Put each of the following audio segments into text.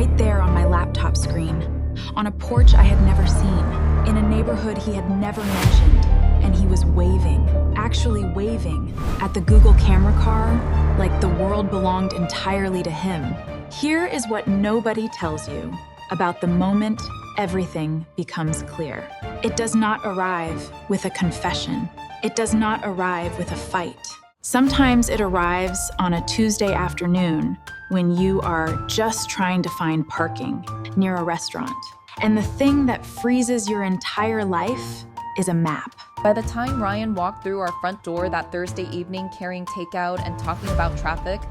right there on my laptop screen, on a porch I had never seen, in a neighborhood he had never mentioned, and he was waving, actually waving, at the Google camera car like the world belonged entirely to him. Here is what nobody tells you about the moment everything becomes clear. It does not arrive with a confession. It does not arrive with a fight. Sometimes it arrives on a Tuesday afternoon when you are just trying to find parking near a restaurant. And the thing that freezes your entire life is a map. By the time Ryan walked through our front door that Thursday evening carrying takeout and talking about traffic,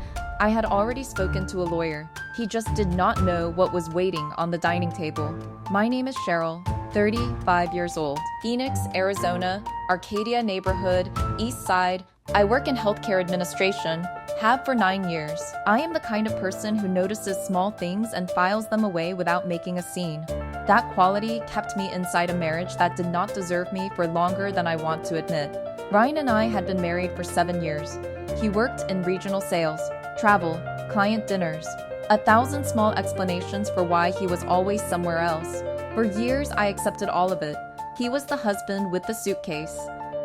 I had already spoken to a lawyer. He just did not know what was waiting on the dining table. My name is Cheryl, 35 years old, Phoenix, Arizona, Arcadia neighborhood, East Side. I work in healthcare administration, have for 9 years. I am the kind of person who notices small things and files them away without making a scene. That quality kept me inside a marriage that did not deserve me for longer than I want to admit. Ryan and I had been married for 7 years. He worked in regional sales, travel, client dinners, 1,000 small explanations for why he was always somewhere else. For years, I accepted all of it. He was the husband with the suitcase.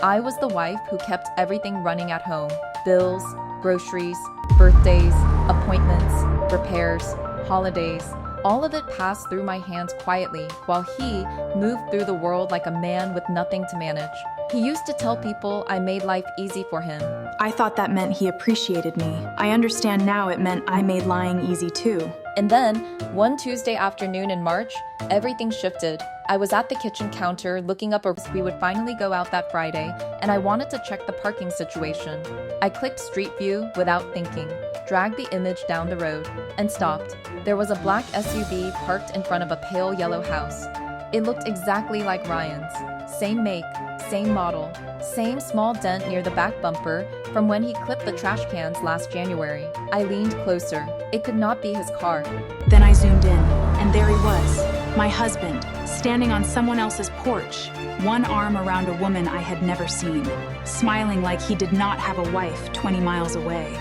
I was the wife who kept everything running at home. Bills, groceries, birthdays, appointments, repairs, holidays. All of it passed through my hands quietly while he moved through the world like a man with nothing to manage. He used to tell people I made life easy for him. I thought that meant he appreciated me. I understand now it meant I made lying easy too. And then, one Tuesday afternoon in March, everything shifted. I was at the kitchen counter looking up we would finally go out that Friday, and I wanted to check the parking situation. I clicked Street View without thinking, dragged the image down the road, and stopped. There was a black SUV parked in front of a pale yellow house. It looked exactly like Ryan's. Same make, same model, same small dent near the back bumper from when he clipped the trash cans last January. I leaned closer. It could not be his car. Then I zoomed in, and there he was, my husband, standing on someone else's porch, one arm around a woman I had never seen, smiling like he did not have a wife 20 miles away,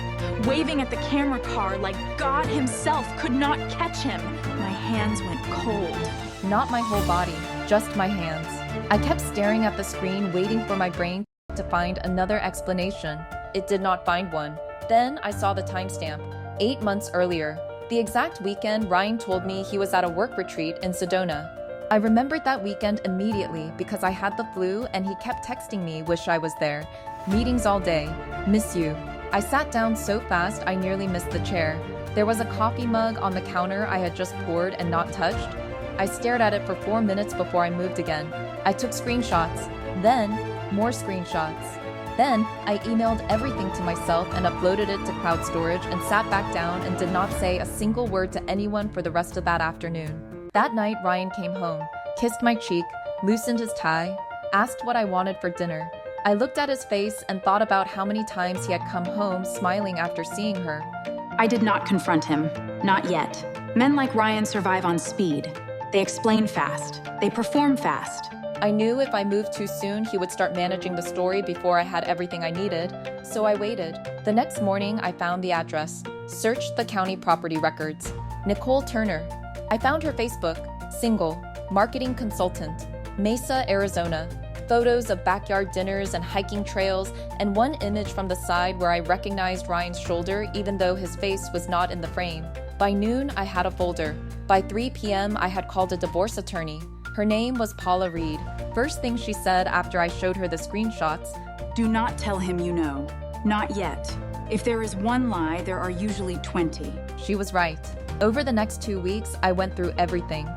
waving at the camera car like God himself could not catch him. My hands went cold. Not my whole body, just my hands. I kept staring at the screen, waiting for my brain to find another explanation. It did not find one. Then I saw the timestamp, 8 months earlier. The exact weekend Ryan told me he was at a work retreat in Sedona. I remembered that weekend immediately because I had the flu and he kept texting me, wish I was there. Meetings all day. Miss you. I sat down so fast I nearly missed the chair. There was a coffee mug on the counter I had just poured and not touched. I stared at it for 4 minutes before I moved again. I took screenshots, then more screenshots. Then I emailed everything to myself and uploaded it to cloud storage and sat back down and did not say a single word to anyone for the rest of that afternoon. That night, Ryan came home, kissed my cheek, loosened his tie, asked what I wanted for dinner. I looked at his face and thought about how many times he had come home smiling after seeing her. I did not confront him, not yet. Men like Ryan survive on speed. They explain fast. They perform fast. I knew if I moved too soon, he would start managing the story before I had everything I needed, so I waited. The next morning, I found the address, searched the county property records. Nicole Turner. I found her Facebook, single, marketing consultant, Mesa, Arizona. Photos of backyard dinners and hiking trails, and one image from the side where I recognized Ryan's shoulder even though his face was not in the frame. By noon, I had a folder. By 3 p.m., I had called a divorce attorney. Her name was Paula Reed. First thing she said after I showed her the screenshots, "Do not tell him you know. Not yet. If there is one lie, there are usually 20. She was right. Over the next 2 weeks, I went through everything.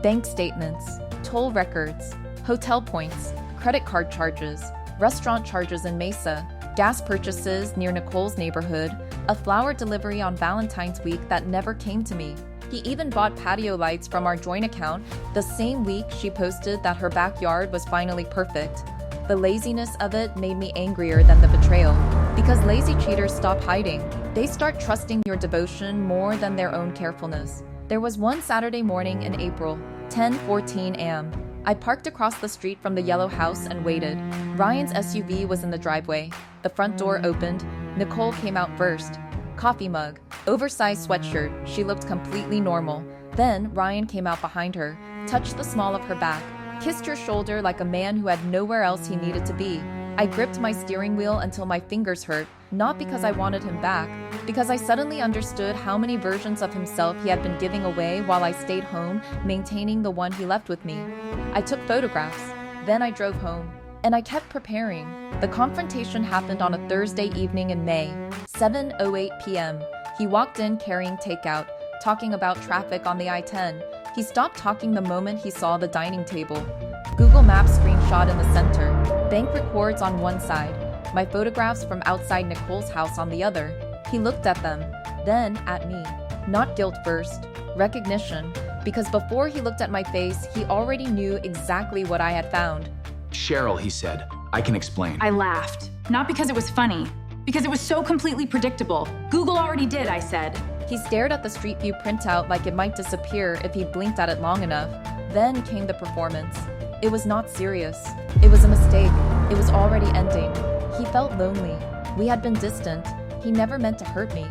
Bank statements, toll records, hotel points, credit card charges, restaurant charges in Mesa, gas purchases near Nicole's neighborhood, a flower delivery on Valentine's week that never came to me. He even bought patio lights from our joint account the same week she posted that her backyard was finally perfect. The laziness of it made me angrier than the betrayal, because lazy cheaters stop hiding. They start trusting your devotion more than their own carefulness. There was one Saturday morning in April, 10:14 a.m. I parked across the street from the yellow house and waited. Ryan's SUV was in the driveway. The front door opened. Nicole came out first. Coffee mug, oversized sweatshirt. She looked completely normal. Then Ryan came out behind her, touched the small of her back, kissed her shoulder like a man who had nowhere else he needed to be. I gripped my steering wheel until my fingers hurt, not because I wanted him back, because I suddenly understood how many versions of himself he had been giving away while I stayed home, maintaining the one he left with me. I took photographs. Then I drove home. And I kept preparing. The confrontation happened on a Thursday evening in May, 7:08 p.m. He walked in carrying takeout, talking about traffic on the I-10. He stopped talking the moment he saw the dining table. Google Maps screenshot in the center, bank records on one side, my photographs from outside Nicole's house on the other. He looked at them, then at me. Not guilt first, recognition, because before he looked at my face, he already knew exactly what I had found. Cheryl, he said, I can explain. I laughed. Not because it was funny, because it was so completely predictable. Google already did, I said. He stared at the Street View printout like it might disappear if he blinked at it long enough. Then came the performance. It was not serious. It was a mistake. It was already ending. He felt lonely. We had been distant. He never meant to hurt me.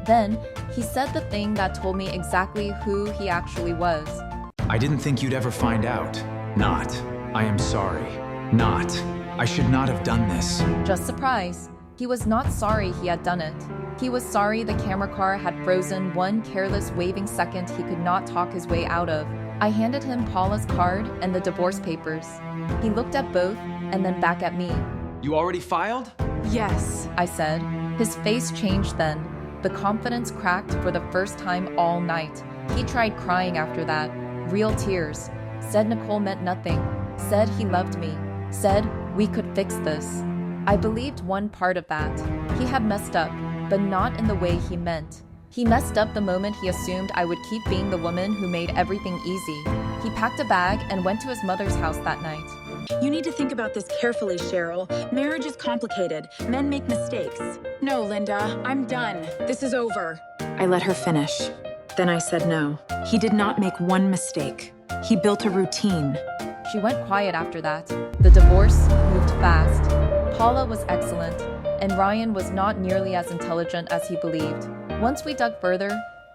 Then, he said the thing that told me exactly who he actually was. I didn't think you'd ever find out. Not. I am sorry. Not. I should not have done this. Just surprise. He was not sorry he had done it. He was sorry the camera car had frozen one careless waving second he could not talk his way out of. I handed him Paula's card and the divorce papers. He looked at both and then back at me. You already filed? Yes. I said. His face changed then. The confidence cracked for the first time all night. He tried crying after that. Real tears. Said Nicole meant nothing. Said he loved me. Said we could fix this. I believed one part of that. He had messed up, but not in the way he meant. He messed up the moment he assumed I would keep being the woman who made everything easy. He packed a bag and went to his mother's house that night. You need to think about this carefully, Cheryl. Marriage is complicated. Men make mistakes. No, Linda, I'm done. This is over. I let her finish. Then I said no. He did not make one mistake. He built a routine. She went quiet after that. The divorce moved fast. Paula was excellent, and Ryan was not nearly as intelligent as he believed. Once we dug further,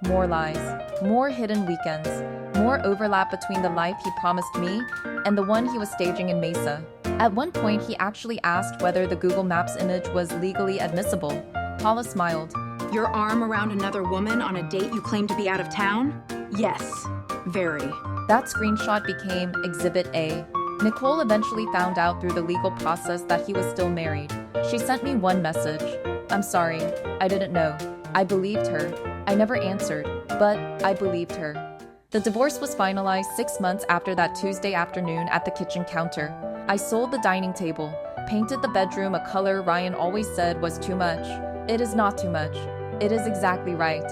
more lies, more hidden weekends, more overlap between the life he promised me and the one he was staging in Mesa. At one point, he actually asked whether the Google Maps image was legally admissible. Paula smiled. Your arm around another woman on a date you claim to be out of town? Yes, very. That screenshot became Exhibit A. Nicole eventually found out through the legal process that he was still married. She sent me one message. I'm sorry, I didn't know. I believed her. I never answered, but I believed her. The divorce was finalized 6 months after that Tuesday afternoon at the kitchen counter. I sold the dining table, painted the bedroom a color Ryan always said was too much. It is not too much. It is exactly right.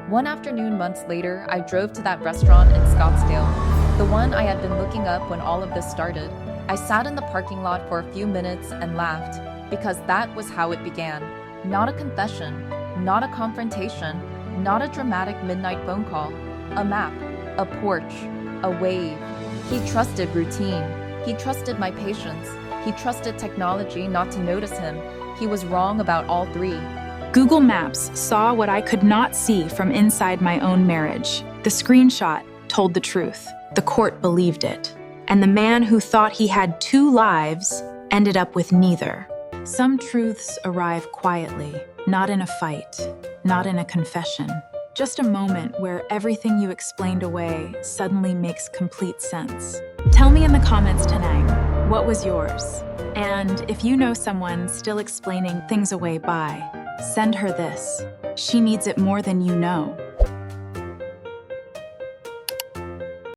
One afternoon months later, I drove to that restaurant in Scottsdale, the one I had been looking up when all of this started. I sat in the parking lot for a few minutes and laughed, because that was how it began. Not a confession, not a confrontation, not a dramatic midnight phone call. A map, a porch, a wave. He trusted routine. He trusted my patience. He trusted technology not to notice him. He was wrong about all three. Google Maps saw what I could not see from inside my own marriage. The screenshot told the truth. The court believed it. And the man who thought he had two lives ended up with neither. Some truths arrive quietly, not in a fight, not in a confession. Just a moment where everything you explained away suddenly makes complete sense. Tell me in the comments tonight, what was yours? And if you know someone still explaining things away by, send her this. She needs it more than you know.